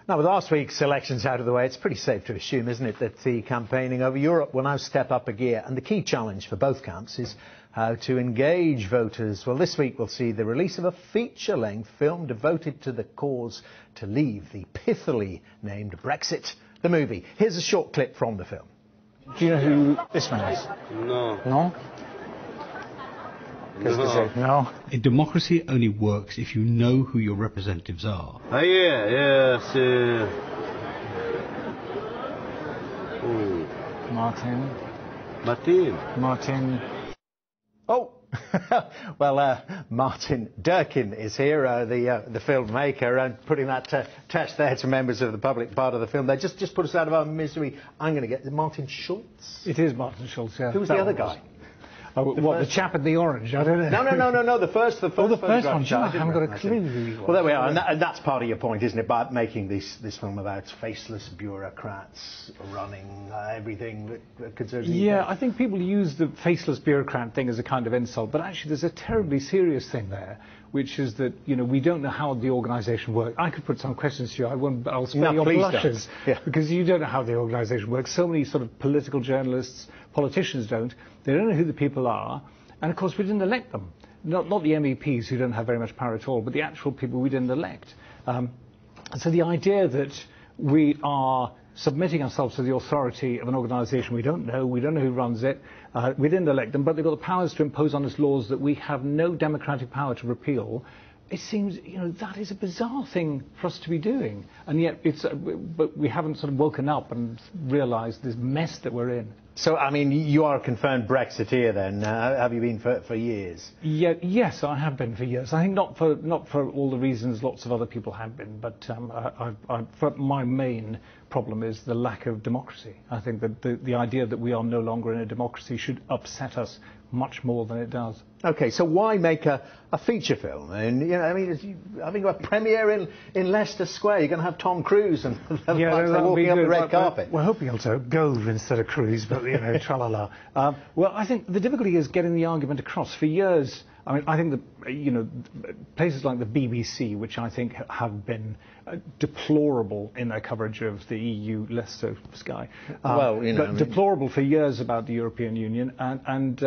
Now, with last week's elections out of the way, it's pretty safe to assume, isn't it, that the campaigning over Europe will now step up a gear. And the key challenge for both camps is how to engage voters. Well, this week we'll see the release of a feature-length film devoted to the cause to leave the pithily named Brexit, the movie. Here's a short clip from the film. Do you know who this man is? No. No? No. A democracy only works if you know who your representatives are. Yes. Martin. Oh, well, Martin Durkin is here, the filmmaker, and putting that test there to members of the public part of the film. They just put us out of our misery. I'm going to get Martin Schulz. It is Martin Schulz, yeah. Who's the other guy? Oh, the chap in the orange? I don't know. No, the first one. I haven't got a clue who he was. Well, there we are, and that's part of your point, isn't it, by making this film about faceless bureaucrats running everything that concerns... Yeah, I think people use the faceless bureaucrat thing as a kind of insult, but actually there's a terribly serious thing there, which is that, you know, we don't know how the organisation works. I could put some questions to you, I'll spare your blushes, because you don't know how the organisation works. So many sort of political journalists, politicians don't. They don't know who the people are, and of course we didn't elect them. Not the MEPs, who don't have very much power at all, but the actual people we didn't elect. So the idea that we are submitting ourselves to the authority of an organisation we don't know who runs it, we didn't elect them, but they've got the powers to impose on us laws that we have no democratic power to repeal. It seems, you know, that is a bizarre thing for us to be doing, and yet but we haven't sort of woken up and realised this mess that we're in. So, I mean, you are a confirmed Brexiteer then, have you been for years? Yeah, yes, I have been for years. I think not for all the reasons lots of other people have been, but my main problem is the lack of democracy. I think that the idea that we are no longer in a democracy should upset us much more than it does. OK, so why make a feature film? And, you know, I mean, I think a premiere in Leicester Square, you're going to have Tom Cruise and walking up the red carpet. We're hoping also Gove instead of Cruise, but, you know, tra-la-la. Well, I think the difficulty is getting the argument across. For years, I mean, I think that, you know, places like the BBC, which I think have been deplorable in their coverage of the EU, less so Sky, well, you know, but deplorable for years about the European Union, and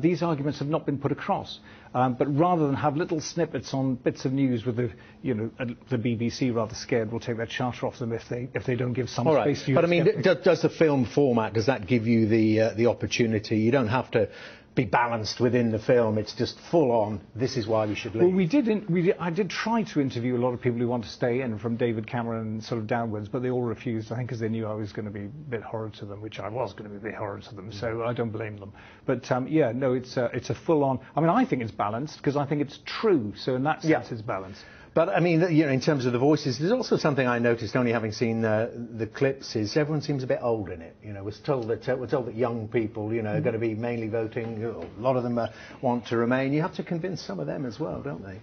these arguments have not been put across. But rather than have little snippets on bits of news with the BBC, rather scared, will take their charter off them if they don't give some space to you. But I mean, does the film format, does that give you the opportunity? You don't have to be balanced within the film. It's just full on. This is why we should leave. Well, I did try to interview a lot of people who want to stay in, from David Cameron sort of downwards, but they all refused. I think because they knew I was going to be a bit horrid to them, which I was going to be a bit horrid to them. So I don't blame them. But yeah, no, it's a full on. I mean, I think it's balanced because I think it's true. So in that sense, it's balanced. But I mean, you know, in terms of the voices, there's also something I noticed, only having seen the clips, is everyone seems a bit old in it. You know, we're told that young people, you know, are going to be mainly voting. A lot of them want to remain. You have to convince some of them as well, don't they?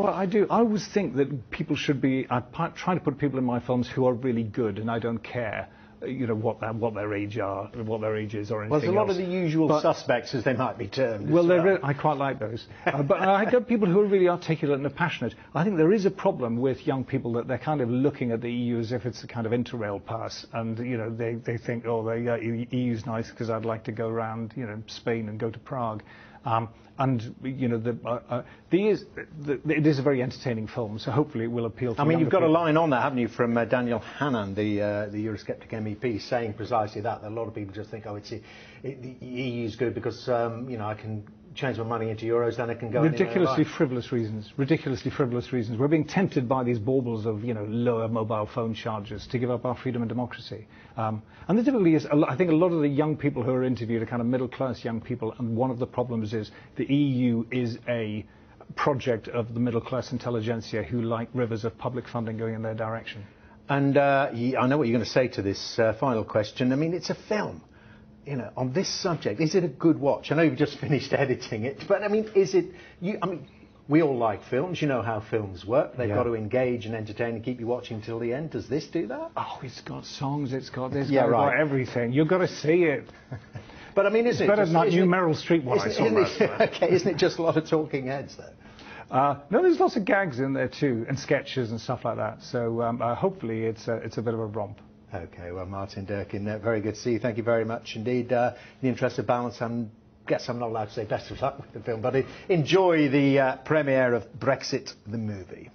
I do. I always think that people should be. I try to put people in my films who are really good, and I don't care, you know, what their age is or anything else. Well, there's a lot of the usual suspects, as they might be termed. Well, I quite like those. But I get people who are really articulate and passionate. I think there is a problem with young people that they're kind of looking at the EU as if it's a kind of interrail pass, and, you know, they think, oh, the EU's nice because I'd like to go around, you know, Spain and go to Prague. And, you know, it is a very entertaining film, so hopefully it will appeal to. I mean, you've got a line on there, haven't you, from Daniel Hannan, the Eurosceptic MEP, saying precisely that a lot of people just think, oh, the EU's good because, you know, I can change my money into euros, then I can go ridiculously frivolous reasons. We're being tempted by these baubles of, you know, lower mobile phone charges to give up our freedom and democracy. And the difficulty is, I think a lot of the young people who are interviewed are kind of middle-class young people, and one of the problems is the EU is a project of the middle-class intelligentsia who like rivers of public funding going in their direction. And I know what you're going to say to this final question. I mean, it's a film. You know, on this subject, is it a good watch? I know you've just finished editing it, but I mean, we all like films. You know how films work. They've got to engage and entertain and keep you watching till the end. Does this do that? Oh, it's got songs. It's got got everything. You've got to see it. But I mean, it's better than that new Meryl Streep one I saw last night. Okay, isn't it just a lot of talking heads, though? No, there's lots of gags in there too, and sketches and stuff like that. So hopefully it's a bit of a romp. Okay, well, Martin Durkin, very good to see you. Thank you very much indeed. In the interest of balance, I guess I'm not allowed to say best of luck with the film, but enjoy the premiere of Brexit, the movie.